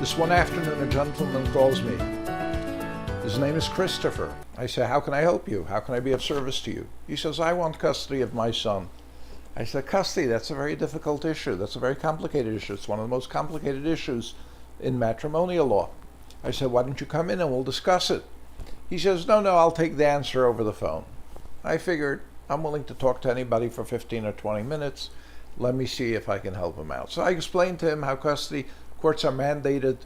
This one afternoon, a gentleman calls me. His name is Christopher. I say, how can I help you? How can I be of service to you? He says, I want custody of my son. I said, custody, that's a very difficult issue. That's a very complicated issue. It's one of the most complicated issues in matrimonial law. I said, why don't you come in and we'll discuss it? He says, no, I'll take the answer over the phone. I figured, I'm willing to talk to anybody for 15 or 20 minutes. Let me see if I can help him out. So I explained to him how custody courts are mandated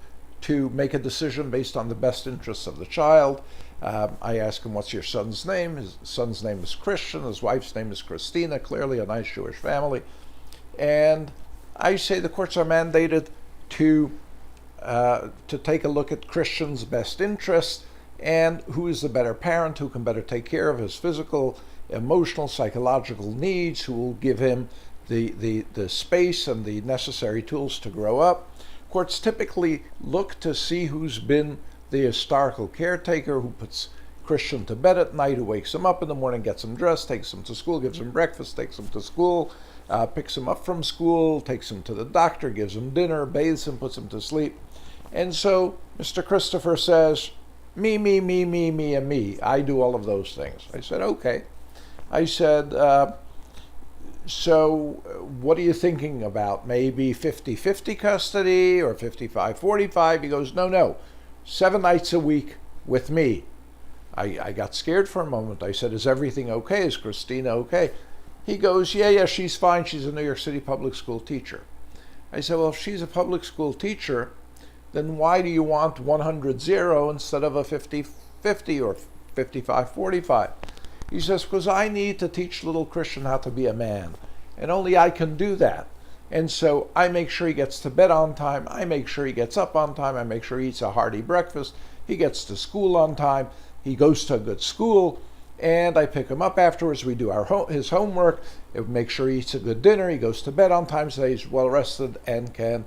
to make a decision based on the best interests of the child. I asked him, what's your son's name? His son's name is Christian. His wife's name is Christina, clearly a nice Jewish family. And I say the courts are mandated to take a look at Christian's best interests and who is the better parent, who can better take care of his physical, emotional, psychological needs, who will give him the space and the necessary tools to grow up. Courts typically look to see who's been the historical caretaker, who puts Christian to bed at night, who wakes him up in the morning, gets him dressed, takes him to school, gives him breakfast, takes him to school, picks him up from school, takes him to the doctor, gives him dinner, bathes him, puts him to sleep. And so Mr. Christopher says, me, and me. I do all of those things. I said, okay. I said, so what are you thinking about? Maybe 50-50 custody or 55-45? He goes, no, 7 nights a week with me. I got scared for a moment. I said, is everything okay? Is Christina okay? He goes, yeah, she's fine. She's a New York City public school teacher. I said, well, if she's a public school teacher, then why do you want 100-0 instead of a 50-50 or 55-45? He says, because I need to teach little Christian how to be a man, and only I can do that. And so I make sure he gets to bed on time, I make sure he gets up on time, I make sure he eats a hearty breakfast, he gets to school on time, he goes to a good school, and I pick him up afterwards, we do his homework, make sure he eats a good dinner, he goes to bed on time so he's well rested and can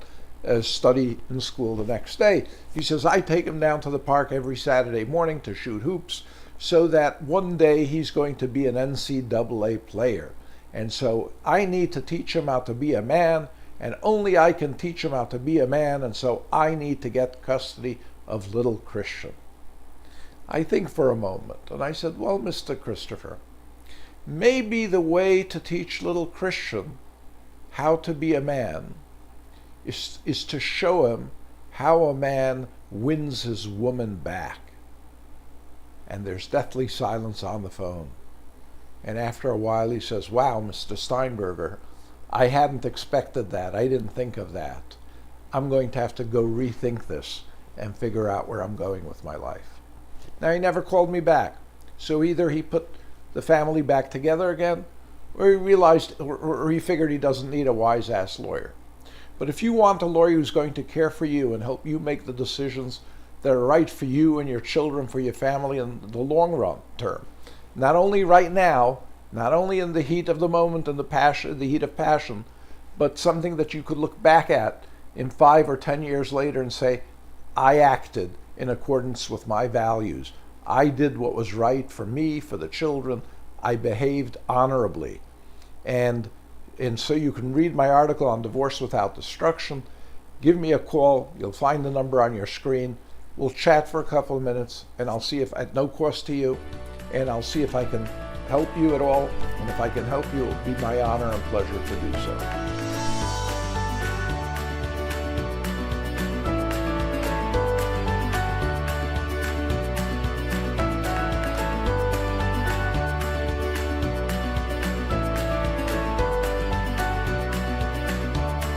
study in school the next day. He says, I take him down to the park every Saturday morning to shoot hoops so that one day he's going to be an NCAA player. And so I need to teach him how to be a man, and only I can teach him how to be a man, and so I need to get custody of little Christian. I think for a moment, and I said, well, Mr. Christopher, maybe the way to teach little Christian how to be a man is to show him how a man wins his woman back. And there's deathly silence on the phone. And after a while he says, wow, Mr. Steinberger, I hadn't expected that. I didn't think of that. I'm going to have to go rethink this and figure out where I'm going with my life. Now, he never called me back. So either he put the family back together again, or he realized, or he figured he doesn't need a wise-ass lawyer. But if you want a lawyer who's going to care for you and help you make the decisions that are right for you and your children, for your family in the long run term, not only right now, not only in the heat of the moment and the heat of passion, but something that you could look back at in 5 or 10 years later and say, I acted in accordance with my values. I did what was right for me, for the children. I behaved honorably. And so you can read my article on divorce without destruction. Give me a call. You'll find the number on your screen. We'll chat for a couple of minutes, and I'll see if, at no cost to you, and I'll see if I can help you at all. And if I can help you, it'll be my honor and pleasure to do so.